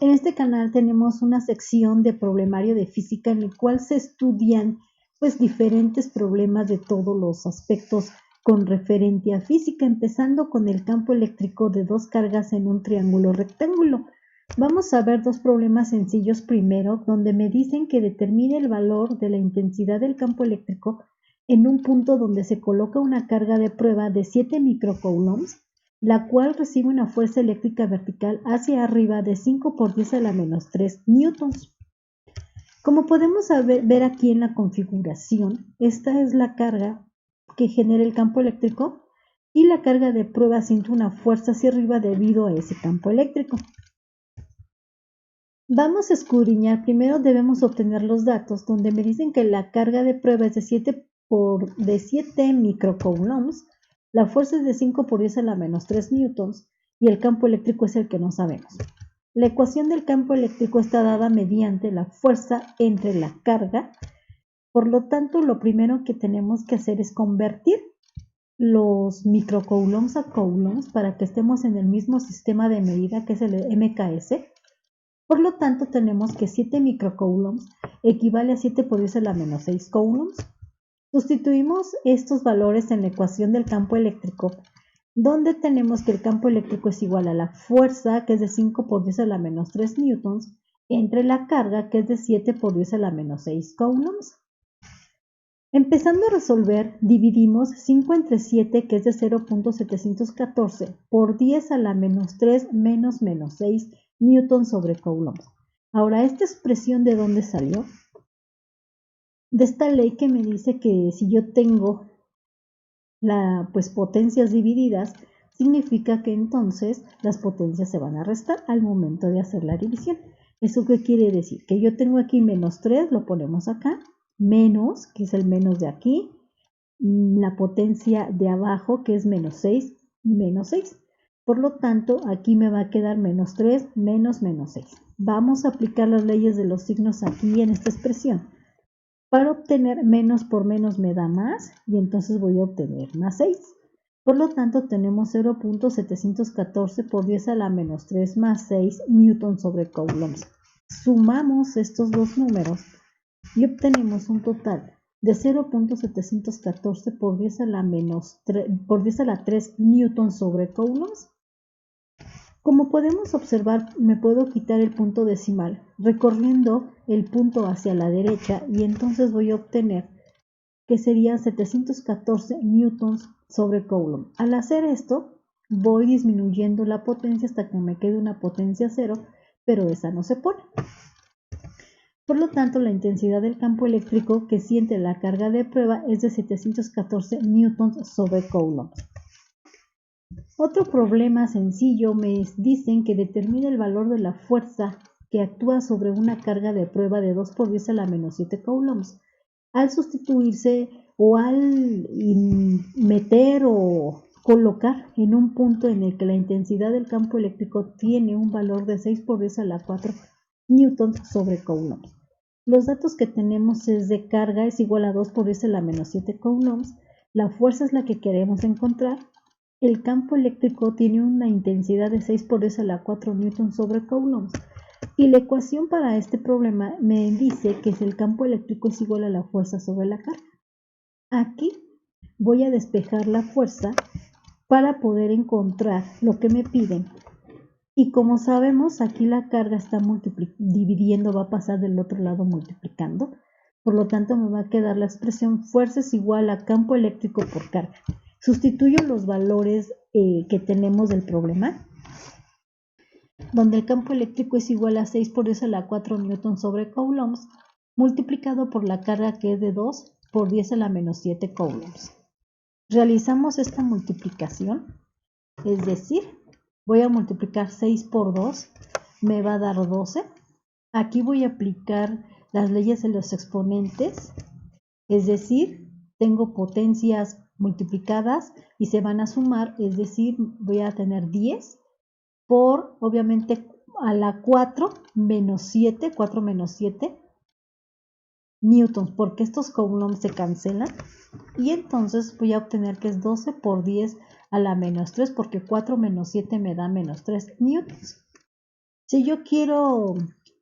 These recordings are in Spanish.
En este canal tenemos una sección de problemario de física en el cual se estudian diferentes problemas de todos los aspectos con referente a física, empezando con el campo eléctrico de dos cargas en un triángulo rectángulo. Vamos a ver dos problemas sencillos primero, donde me dicen que determine el valor de la intensidad del campo eléctrico en un punto donde se coloca una carga de prueba de 7 microcoulombs, la cual recibe una fuerza eléctrica vertical hacia arriba de 5 por 10 a la menos 3 newtons. Como podemos ver aquí en la configuración, esta es la carga que genera el campo eléctrico y la carga de prueba siente una fuerza hacia arriba debido a ese campo eléctrico. Vamos a escudriñar, primero debemos obtener los datos donde me dicen que la carga de prueba es de 7 microcoulombs, la fuerza es de 5 por 10 a la menos 3 newtons y el campo eléctrico es el que no sabemos. La ecuación del campo eléctrico está dada mediante la fuerza entre la carga. Por lo tanto, lo primero que tenemos que hacer es convertir los microcoulombs a coulombs para que estemos en el mismo sistema de medida que es el MKS. Por lo tanto, tenemos que 7 microcoulombs equivale a 7 por 10 a la menos 6 coulombs. Sustituimos estos valores en la ecuación del campo eléctrico, donde tenemos que el campo eléctrico es igual a la fuerza, que es de 5 por 10 a la menos 3 newtons, entre la carga, que es de 7 por 10 a la menos 6 coulombs. Empezando a resolver, dividimos 5 entre 7, que es de 0.714, por 10 a la menos 3 menos 6 newtons sobre coulombs. Ahora, ¿esta expresión de dónde salió? De esta ley que me dice que si yo tengo potencias divididas, significa que entonces las potencias se van a restar al momento de hacer la división. ¿Eso qué quiere decir? Que yo tengo aquí menos 3, lo ponemos acá, menos, que es el menos de aquí, la potencia de abajo, que es menos 6, menos 6. Por lo tanto, aquí me va a quedar menos 3 menos 6. Vamos a aplicar las leyes de los signos aquí en esta expresión. Para obtener menos por menos me da más y entonces voy a obtener más 6. Por lo tanto, tenemos 0.714 por 10 a la menos 3 más 6 newtons sobre coulombs. Sumamos estos dos números y obtenemos un total de 0.714 por 10 a la menos 3, por 10 a la 3 newtons sobre coulombs. Como podemos observar, me puedo quitar el punto decimal recorriendo el punto hacia la derecha y entonces voy a obtener que serían 714 newtons sobre coulomb. Al hacer esto, voy disminuyendo la potencia hasta que me quede una potencia 0, pero esa no se pone. Por lo tanto, la intensidad del campo eléctrico que siente la carga de prueba es de 714 newtons sobre coulomb. Otro problema sencillo me dicen que determina el valor de la fuerza que actúa sobre una carga de prueba de 2 por 10 a la menos 7 coulombs. Al sustituirse o al meter o colocar en un punto en el que la intensidad del campo eléctrico tiene un valor de 6 por 10 a la 4 newtons sobre coulombs. Los datos que tenemos es de carga es igual a 2 por 10 a la menos 7 coulombs. La fuerza es la que queremos encontrar. El campo eléctrico tiene una intensidad de 6 por 10 a la 4 newtons sobre coulombs. Y la ecuación para este problema me dice que el campo eléctrico es igual a la fuerza sobre la carga. Aquí voy a despejar la fuerza para poder encontrar lo que me piden. Y como sabemos, aquí la carga está dividiendo, va a pasar del otro lado multiplicando. Por lo tanto, me va a quedar la expresión fuerza es igual a campo eléctrico por carga. Sustituyo los valores que tenemos del problema, donde el campo eléctrico es igual a 6 por 10 a la 4 newtons sobre coulombs, multiplicado por la carga que es de 2 por 10 a la menos 7 coulombs. Realizamos esta multiplicación, es decir, voy a multiplicar 6 por 2, me va a dar 12. Aquí voy a aplicar las leyes de los exponentes, es decir, tengo potencias multiplicadas y se van a sumar, es decir, voy a tener 10 por, obviamente, a la 4 menos 7, 4 menos 7 newtons, porque estos coulombs se cancelan. Y entonces voy a obtener que es 12 por 10 a la menos 3, porque 4 menos 7 me da menos 3 newtons. Si yo quiero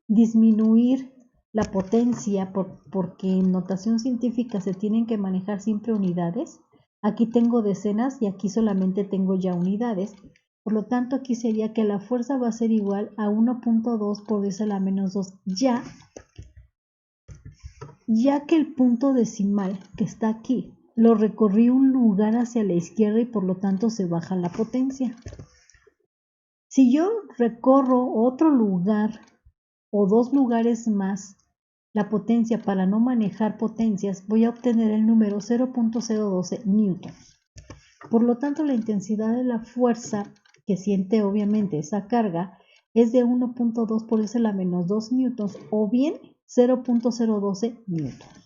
disminuir la potencia porque en notación científica se tienen que manejar siempre unidades, aquí tengo decenas y aquí solamente tengo ya unidades. Por lo tanto, aquí sería que la fuerza va a ser igual a 1.2 por 10 a la menos 2, ya que el punto decimal que está aquí lo recorrí un lugar hacia la izquierda y por lo tanto se baja la potencia. Si yo recorro otro lugar o dos lugares más la potencia para no manejar potencias, voy a obtener el número 0.012 newtons. Por lo tanto, la intensidad de la fuerza que siente obviamente esa carga es de 1.2 por 10 a la menos 2 newtons o bien 0.012 newtons.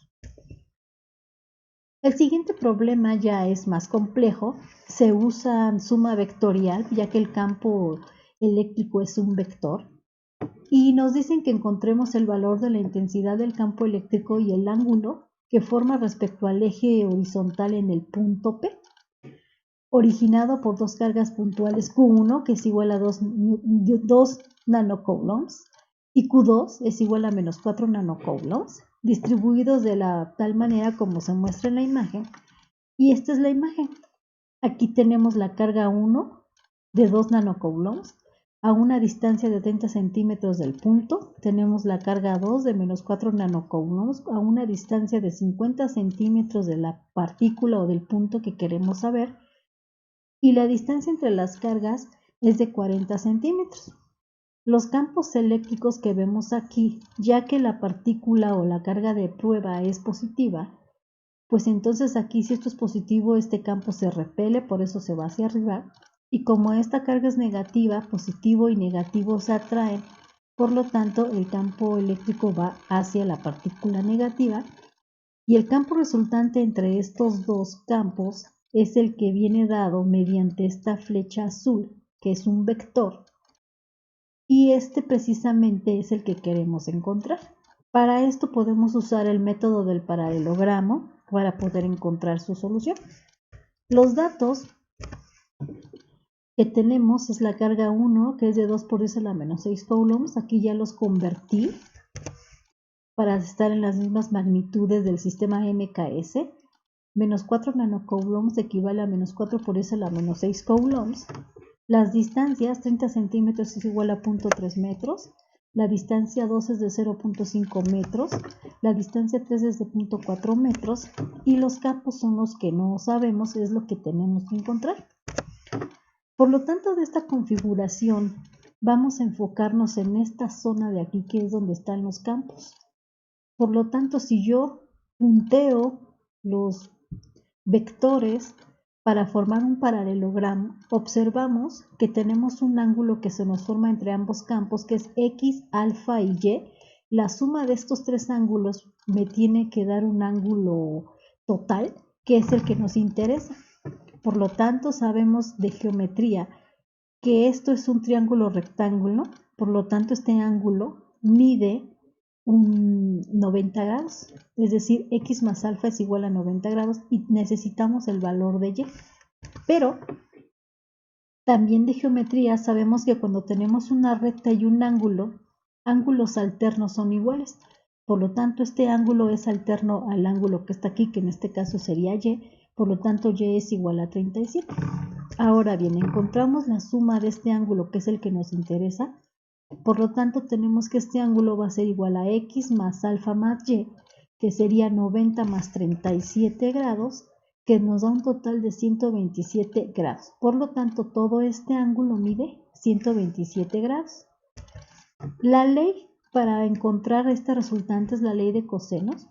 El siguiente problema ya es más complejo. Se usa suma vectorial ya que el campo eléctrico es un vector. Y nos dicen que encontremos el valor de la intensidad del campo eléctrico y el ángulo que forma respecto al eje horizontal en el punto P, originado por dos cargas puntuales Q1, que es igual a 2 nanocoulombs, y Q2 es igual a menos 4 nanocoulombs, distribuidos de la tal manera como se muestra en la imagen. Y esta es la imagen. Aquí tenemos la carga 1 de 2 nanocoulombs a una distancia de 30 centímetros del punto. Tenemos la carga 2 de menos 4 nanocoulombs a una distancia de 50 centímetros de la partícula o del punto que queremos saber. Y la distancia entre las cargas es de 40 centímetros. Los campos eléctricos que vemos aquí, ya que la partícula o la carga de prueba es positiva, pues entonces aquí si esto es positivo, este campo se repele, por eso se va hacia arriba. Y como esta carga es negativa, positivo y negativo se atraen, por lo tanto el campo eléctrico va hacia la partícula negativa. Y el campo resultante entre estos dos campos es el que viene dado mediante esta flecha azul, que es un vector. Y este precisamente es el que queremos encontrar. Para esto podemos usar el método del paralelogramo para poder encontrar su solución. Los datos que tenemos es la carga 1, que es de 2 por 10 a la menos 6 coulombs. Aquí ya los convertí para estar en las mismas magnitudes del sistema MKS. Menos 4 nanocoulombs equivale a menos 4 por 10 a la menos 6 coulombs. Las distancias, 30 centímetros es igual a 0.3 metros. La distancia 2 es de 0.5 metros, la distancia 3 es de 0.4 metros y los campos son los que no sabemos, es lo que tenemos que encontrar. Por lo tanto, de esta configuración vamos a enfocarnos en esta zona de aquí que es donde están los campos. Por lo tanto, si yo punteo los vectores para formar un paralelogramo, observamos que tenemos un ángulo que se nos forma entre ambos campos, que es X, alfa y Y. La suma de estos tres ángulos me tiene que dar un ángulo total, que es el que nos interesa. Por lo tanto, sabemos de geometría que esto es un triángulo rectángulo, por lo tanto, este ángulo mide un 90 grados, es decir, x más alfa es igual a 90 grados y necesitamos el valor de y. Pero también de geometría sabemos que cuando tenemos una recta y un ángulo, ángulos alternos son iguales. Por lo tanto, este ángulo es alterno al ángulo que está aquí, que en este caso sería y, por lo tanto y es igual a 37. Ahora bien, encontramos la suma de este ángulo, que es el que nos interesa. Por lo tanto, tenemos que este ángulo va a ser igual a x más alfa más y, que sería 90 más 37 grados, que nos da un total de 127 grados. Por lo tanto, todo este ángulo mide 127 grados. La ley para encontrar este resultante es la ley de cosenos,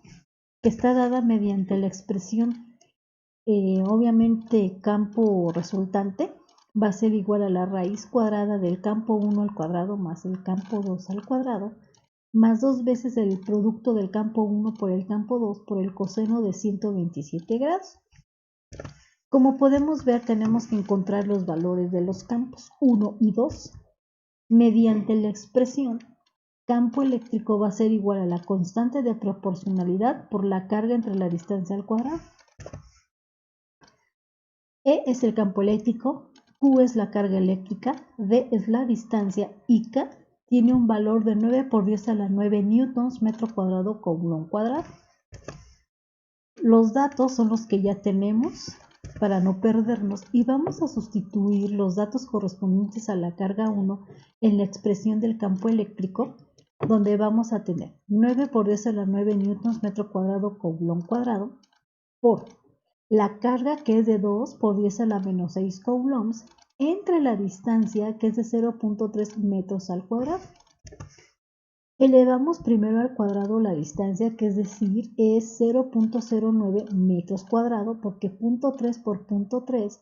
que está dada mediante la expresión, obviamente, campo resultante va a ser igual a la raíz cuadrada del campo 1 al cuadrado más el campo 2 al cuadrado, más 2 veces el producto del campo 1 por el campo 2 por el coseno de 127 grados. Como podemos ver, tenemos que encontrar los valores de los campos 1 y 2. Mediante la expresión, campo eléctrico va a ser igual a la constante de proporcionalidad por la carga entre la distancia al cuadrado. E es el campo eléctrico, Q es la carga eléctrica, D es la distancia y K tiene un valor de 9 por 10 a la 9 newtons metro cuadrado coulomb cuadrado. Los datos son los que ya tenemos para no perdernos y vamos a sustituir los datos correspondientes a la carga 1 en la expresión del campo eléctrico, donde vamos a tener 9 por 10 a la 9 newtons metro cuadrado coulomb cuadrado por la carga, que es de 2 por 10 a la menos 6 coulombs, entre la distancia, que es de 0.3 metros al cuadrado. Elevamos primero al cuadrado la distancia, que es decir, es 0.09 metros cuadrados, porque 0.3 por 0.3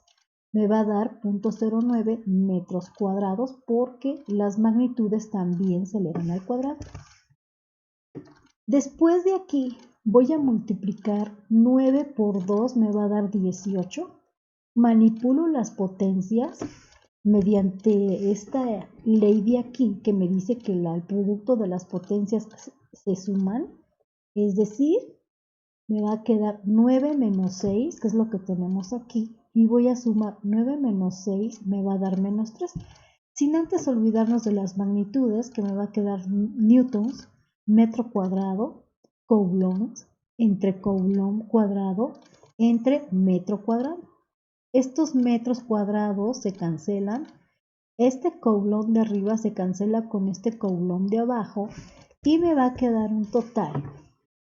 me va a dar 0.09 metros cuadrados, porque las magnitudes también se elevan al cuadrado. Después de aquí voy a multiplicar 9 por 2, me va a dar 18. Manipulo las potencias mediante esta ley de aquí, que me dice que el producto de las potencias se suman, es decir, me va a quedar 9 menos 6, que es lo que tenemos aquí, y voy a sumar 9 menos 6, me va a dar menos 3, sin antes olvidarnos de las magnitudes, que me va a quedar newtons, metro cuadrado, coulombs, entre coulomb cuadrado, entre metro cuadrado. Estos metros cuadrados se cancelan. Este coulomb de arriba se cancela con este coulomb de abajo y me va a quedar un total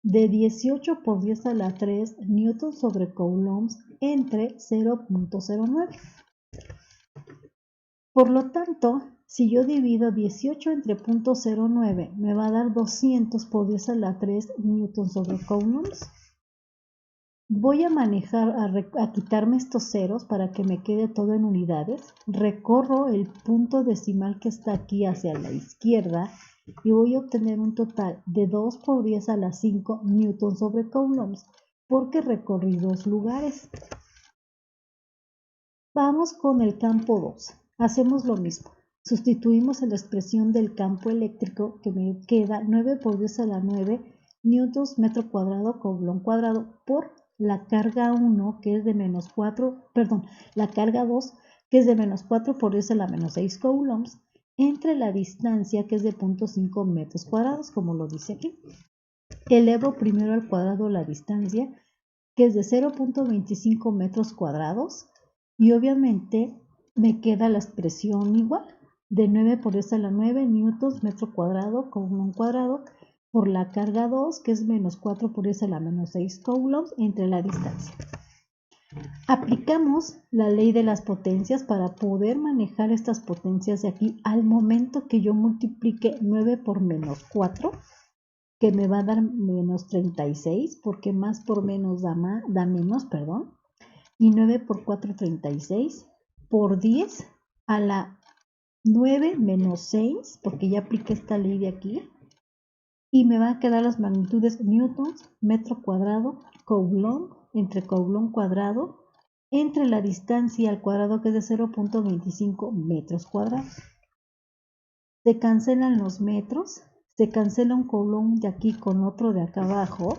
de 18 por 10 a la 3 newtons sobre coulombs entre 0.09. Por lo tanto, si yo divido 18 entre 0.09, me va a dar 200 por 10 a la 3 newtons sobre coulombs. Voy a manejar, a quitarme estos ceros para que me quede todo en unidades. Recorro el punto decimal que está aquí hacia la izquierda y voy a obtener un total de 2 por 10 a la 5 newtons sobre coulombs, porque recorrí dos lugares. Vamos con el campo 2. Hacemos lo mismo. Sustituimos en la expresión del campo eléctrico, que me queda 9 por 10 a la 9 newtons metro cuadrado coulomb cuadrado por la carga 1, que es de menos 4, la carga 2, que es de menos 4 por 10 a la menos 6 coulombs, entre la distancia, que es de 0.5 metros cuadrados, como lo dice aquí. Elevo primero al cuadrado la distancia, que es de 0.25 metros cuadrados, y obviamente me queda la expresión igual, de 9 por 10 a la 9 newtons metro cuadrado coulomb cuadrado por la carga 2, que es menos 4 por 10 a la menos 6 coulombs entre la distancia. Aplicamos la ley de las potencias para poder manejar estas potencias de aquí al momento que yo multiplique 9 por menos 4, que me va a dar menos 36, porque más por menos da menos, y 9 por 4, 36, por 10 a la 9 menos 6, porque ya apliqué esta ley de aquí, y me van a quedar las magnitudes newtons, metro cuadrado, coulomb, entre coulomb cuadrado, entre la distancia al cuadrado, que es de 0.25 metros cuadrados. Se cancelan los metros, se cancela un coulomb de aquí con otro de acá abajo,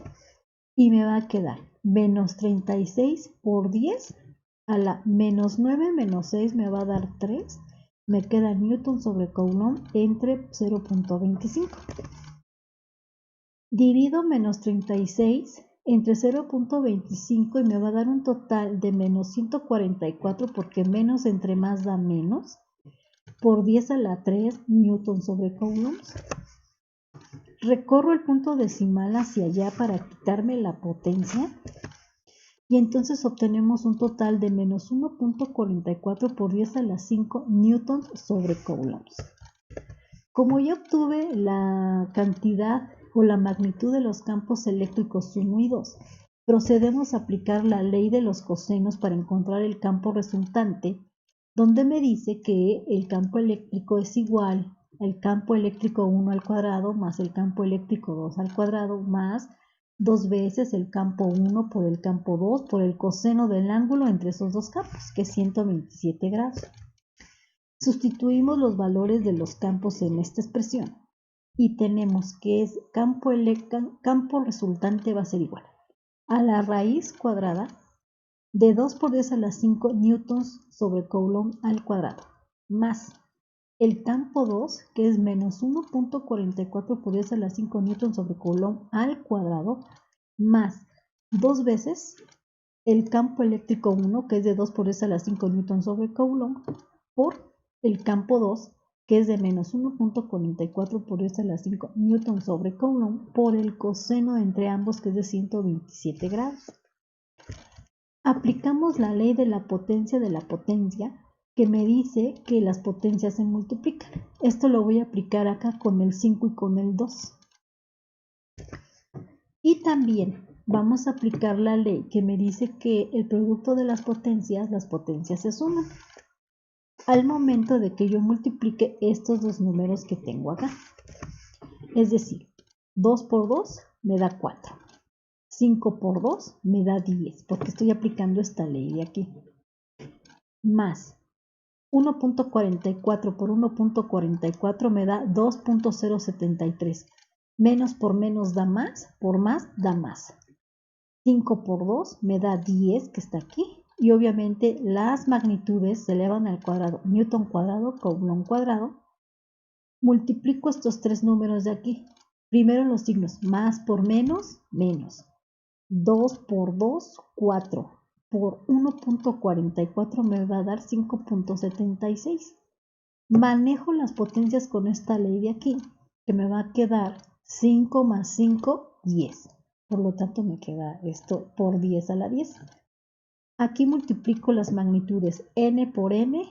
y me va a quedar menos 36 por 10 a la menos 9 menos 6 me va a dar 3, me queda newton sobre coulomb entre 0.25. Divido menos 36 entre 0.25 y me va a dar un total de menos 144, porque menos entre más da menos, por 10 a la 3 newton sobre coulombs. Recorro el punto decimal hacia allá para quitarme la potencia y entonces obtenemos un total de menos 1.44 por 10 a la 5 newtons sobre coulombs. Como ya obtuve la cantidad o la magnitud de los campos eléctricos 1 y 2, procedemos a aplicar la ley de los cosenos para encontrar el campo resultante, donde me dice que el campo eléctrico es igual al campo eléctrico 1 al cuadrado más el campo eléctrico 2 al cuadrado más 2 veces el campo 1 por el campo 2 por el coseno del ángulo entre esos dos campos, que es 127 grados. Sustituimos los valores de los campos en esta expresión y tenemos que es campo resultante va a ser igual a la raíz cuadrada de 2 por 10 a la 5 newtons sobre coulomb al cuadrado, más el campo 2, que es menos 1.44 por 10 a la 5 newton sobre coulomb al cuadrado, más 2 veces el campo eléctrico 1, que es de 2 por 10 a la 5 newton sobre coulomb, por el campo 2, que es de menos 1.44 por 10 a la 5 newton sobre coulomb, por el coseno entre ambos, que es de 127 grados. Aplicamos la ley de la potencia, que me dice que las potencias se multiplican. Esto lo voy a aplicar acá con el 5 y con el 2. Y también vamos a aplicar la ley que me dice que el producto de las potencias se suman al momento de que yo multiplique estos dos números que tengo acá. Es decir, 2 por 2 me da 4. 5 por 2 me da 10, porque estoy aplicando esta ley de aquí. Más 1.44 por 1.44 me da 2.073. Menos por menos da más, por más da más. 5 por 2 me da 10, que está aquí. Y obviamente las magnitudes se elevan al cuadrado. Newton cuadrado, coulomb cuadrado. Multiplico estos tres números de aquí. Primero los signos. Más por menos, menos. 2 por 2, 4. Por 1.44 me va a dar 5.76. Manejo las potencias con esta ley de aquí, que me va a quedar 5 más 5, 10. Por lo tanto me queda esto por 10 a la 10. Aquí multiplico las magnitudes n por n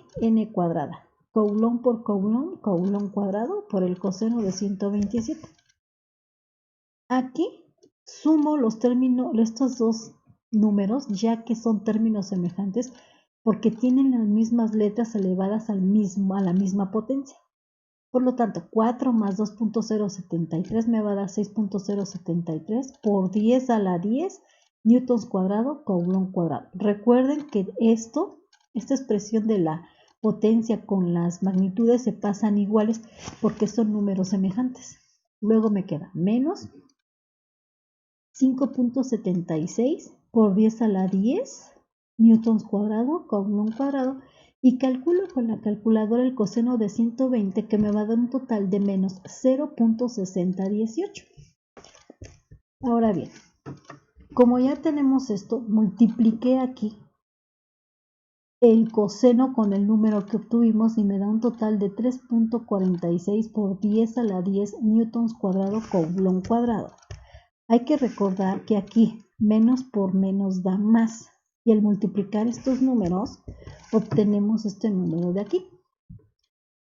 cuadrada. Coulomb por coulomb, coulomb cuadrado por el coseno de 127. Aquí sumo los términos, estos dos números, ya que son términos semejantes, porque tienen las mismas letras elevadas a la misma potencia. Por lo tanto, 4 más 2.073 me va a dar 6.073 por 10 a la 10 newtons cuadrado, coulomb cuadrado. Recuerden que esta expresión de la potencia con las magnitudes se pasan iguales porque son números semejantes. Luego me queda menos 5.76 por 10 a la 10 newtons cuadrado, coulomb cuadrado, y calculo con la calculadora el coseno de 120, que me va a dar un total de menos 0.6018. Ahora bien, como ya tenemos esto, multipliqué aquí el coseno con el número que obtuvimos y me da un total de 3.46 por 10 a la 10 newtons cuadrado, coulomb cuadrado. Hay que recordar que aquí menos por menos da más, y al multiplicar estos números obtenemos este número de aquí.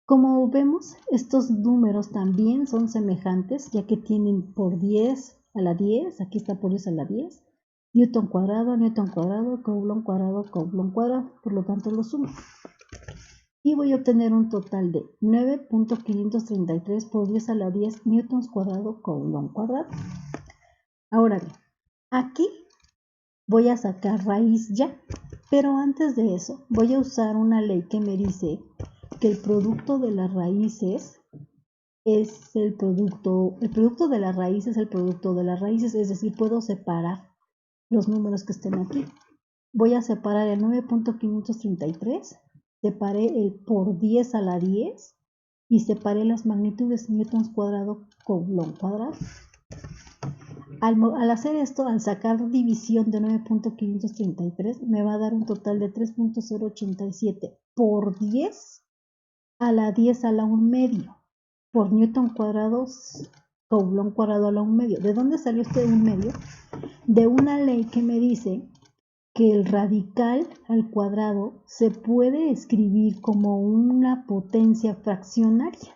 Como vemos, estos números también son semejantes, ya que tienen por 10 a la 10, aquí está por 10 a la 10, newton cuadrado, coulomb cuadrado, coulomb cuadrado, por lo tanto lo sumo. Y voy a obtener un total de 9.533 por 10 a la 10 newtons cuadrado, coulomb cuadrado. Ahora bien, aquí voy a sacar raíz ya, pero antes de eso voy a usar una ley que me dice que el producto de las raíces es el producto de las raíces es el producto de las raíces, es decir, puedo separar los números que estén aquí. Voy a separar el 9.533, separé el por 10 a la 10 y separé las magnitudes newtons cuadrado, coulomb cuadrado. Al hacer esto, al sacar división de 9.533, me va a dar un total de 3.087 por 10 a la 10 a la 1 medio por newton cuadrado, coulomb cuadrado a la 1 medio. ¿De dónde salió este 1 medio? De una ley que me dice que el radical al cuadrado se puede escribir como una potencia fraccionaria.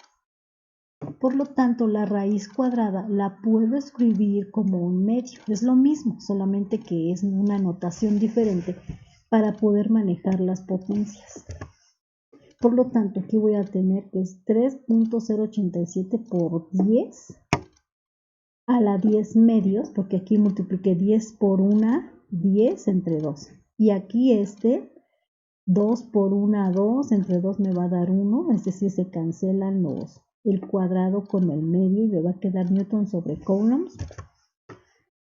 Por lo tanto, la raíz cuadrada la puedo escribir como un medio. Es lo mismo, solamente que es una notación diferente para poder manejar las potencias. Por lo tanto, aquí voy a tener que es 3.087 por 10 a la 10 medios, porque aquí multipliqué 10 por 1, 10 entre 2. Y aquí 2 por 1, 2, entre 2 me va a dar 1, es decir, se cancelan el cuadrado con el medio y me va a quedar newton sobre coulomb.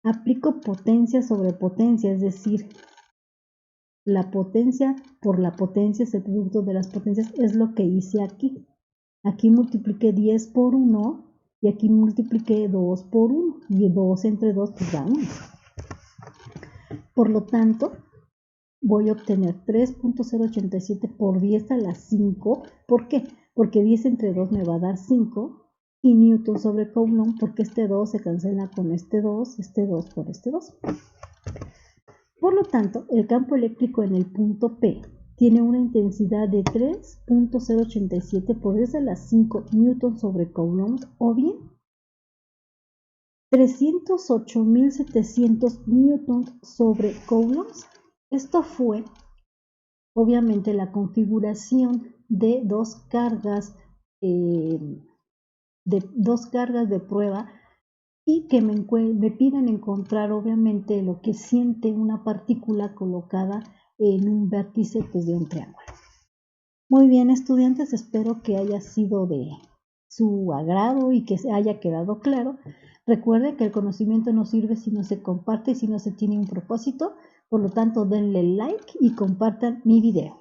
Aplico potencia sobre potencia, es decir, la potencia por la potencia es el producto de las potencias, es lo que hice aquí. Aquí multipliqué 10 por 1 y aquí multipliqué 2 por 1 y 2 entre 2 pues da 1. Por lo tanto, voy a obtener 3.087 por 10 a la 5. ¿Por qué? Porque 10 entre 2 me va a dar 5 y Newton sobre Coulomb, porque este 2 se cancela con este 2 por este 2. Por lo tanto, el campo eléctrico en el punto P tiene una intensidad de 3.087 por 10 a la 5 Newton sobre Coulomb o bien 308.700 newtons sobre Coulomb. Esto fue obviamente la configuración de dos cargas de prueba y que me piden encontrar obviamente lo que siente una partícula colocada en un vértice pues, de un triángulo. Muy bien, estudiantes, espero que haya sido de su agrado y que se haya quedado claro. Recuerden que el conocimiento no sirve si no se comparte y si no se tiene un propósito. Por lo tanto, denle like y compartan mi video.